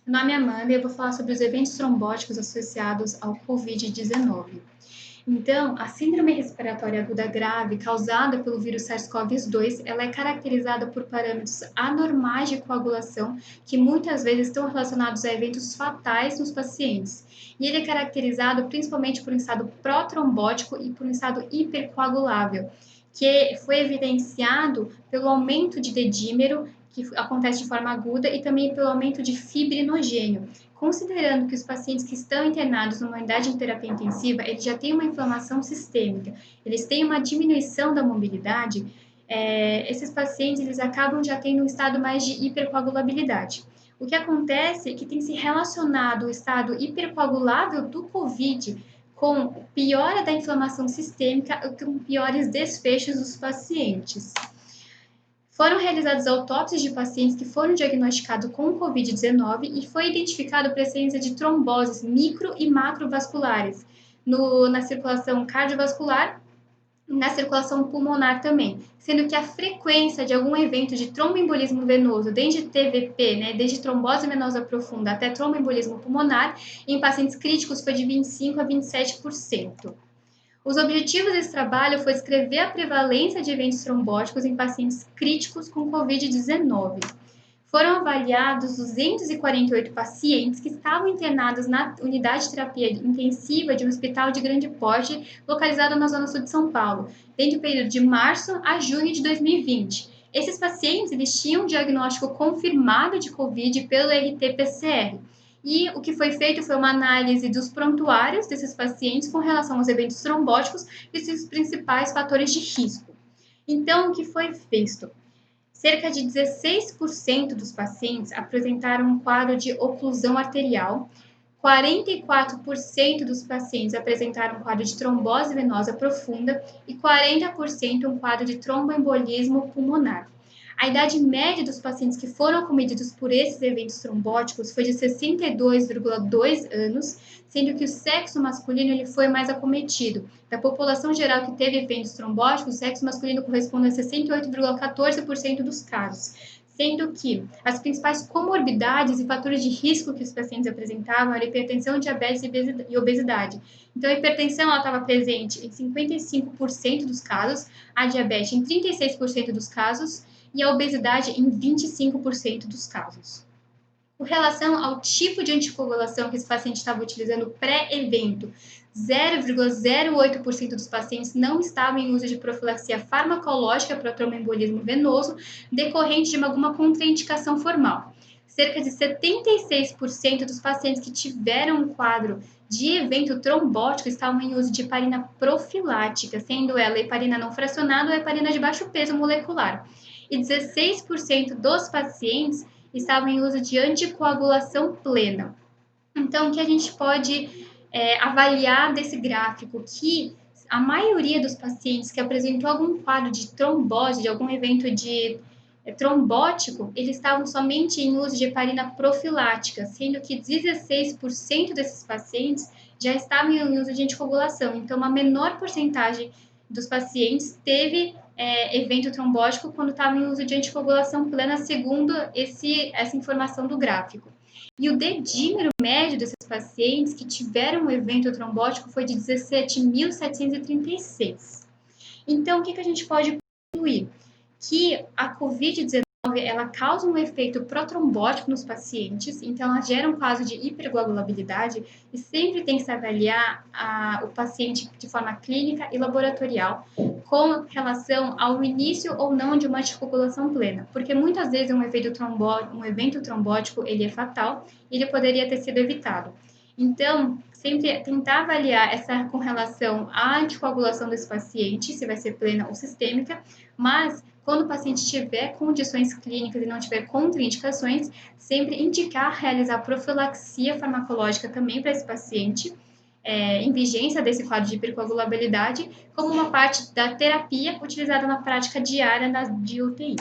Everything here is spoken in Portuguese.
Meu nome é Amanda e eu vou falar sobre os eventos trombóticos associados ao Covid-19. Então, a síndrome respiratória aguda grave causada pelo vírus SARS-CoV-2, ela é caracterizada por parâmetros anormais de coagulação que muitas vezes estão relacionados a eventos fatais nos pacientes. E ele é caracterizado principalmente por um estado protrombótico e por um estado hipercoagulável, que foi evidenciado pelo aumento de dedímero, que acontece de forma aguda, e também pelo aumento de fibrinogênio. Considerando que os pacientes que estão internados numa unidade de terapia intensiva, eles já têm uma inflamação sistêmica, eles têm uma diminuição da mobilidade, esses pacientes eles acabam já tendo um estado mais de hipercoagulabilidade. O que acontece é que tem se relacionado o estado hipercoagulável do COVID com piora da inflamação sistêmica e com piores desfechos dos pacientes. Foram realizadas autópsias de pacientes que foram diagnosticados com Covid-19 e foi identificada a presença de tromboses micro e macrovasculares na circulação cardiovascular e na circulação pulmonar também, sendo que a frequência de algum evento de tromboembolismo venoso, desde TVP, desde trombose venosa profunda até tromboembolismo pulmonar, em pacientes críticos foi de 25% a 27%. Os objetivos desse trabalho foi descrever a prevalência de eventos trombóticos em pacientes críticos com Covid-19. Foram avaliados 248 pacientes que estavam internados na unidade de terapia intensiva de um hospital de grande porte localizado na zona sul de São Paulo, entre o período de março a junho de 2020. Esses pacientes eles tinham um diagnóstico confirmado de Covid pelo RT-PCR. E o que foi feito foi uma análise dos prontuários desses pacientes com relação aos eventos trombóticos e seus principais fatores de risco. Então, o que foi feito? Cerca de 16% dos pacientes apresentaram um quadro de oclusão arterial, 44% dos pacientes apresentaram um quadro de trombose venosa profunda e 40% um quadro de tromboembolismo pulmonar. A idade média dos pacientes que foram acometidos por esses eventos trombóticos foi de 62,2 anos, sendo que o sexo masculino ele foi mais acometido. Da população geral que teve eventos trombóticos, o sexo masculino corresponde a 68,14% dos casos, sendo que as principais comorbidades e fatores de risco que os pacientes apresentavam eram hipertensão, diabetes e obesidade. Então, a hipertensão estava presente em 55% dos casos, a diabetes em 36% dos casos e a obesidade em 25% dos casos. Com relação ao tipo de anticoagulação que esse paciente estava utilizando pré-evento, 0,08% dos pacientes não estavam em uso de profilaxia farmacológica para tromboembolismo venoso, decorrente de alguma contraindicação formal. Cerca de 76% dos pacientes que tiveram um quadro de evento trombótico estavam em uso de heparina profilática, sendo ela heparina não fracionada ou heparina de baixo peso molecular. E 16% dos pacientes estavam em uso de anticoagulação plena. Então, o que a gente pode avaliar desse gráfico? Que a maioria dos pacientes que apresentou algum quadro de trombose, de algum evento de trombótico, eles estavam somente em uso de heparina profilática, sendo que 16% desses pacientes já estavam em uso de anticoagulação. Então, uma menor porcentagem dos pacientes teve evento trombótico quando estava em uso de anticoagulação plena, segundo essa informação do gráfico. E o dedímero médio desses pacientes que tiveram um evento trombótico foi de 17.736. Então, o que a gente pode concluir? Que a Covid-19 ela causa um efeito protrombótico nos pacientes, então ela gera um quadro de hipercoagulabilidade e sempre tem que se avaliar o paciente de forma clínica e laboratorial com relação ao início ou não de uma anticoagulação plena, porque muitas vezes um evento trombótico ele é fatal e ele poderia ter sido evitado. Então, sempre tentar avaliar essa com relação à anticoagulação desse paciente, se vai ser plena ou sistêmica, mas quando o paciente tiver condições clínicas e não tiver contraindicações, sempre indicar realizar profilaxia farmacológica também para esse paciente, em vigência desse quadro de hipercoagulabilidade, como uma parte da terapia utilizada na prática diária de UTI.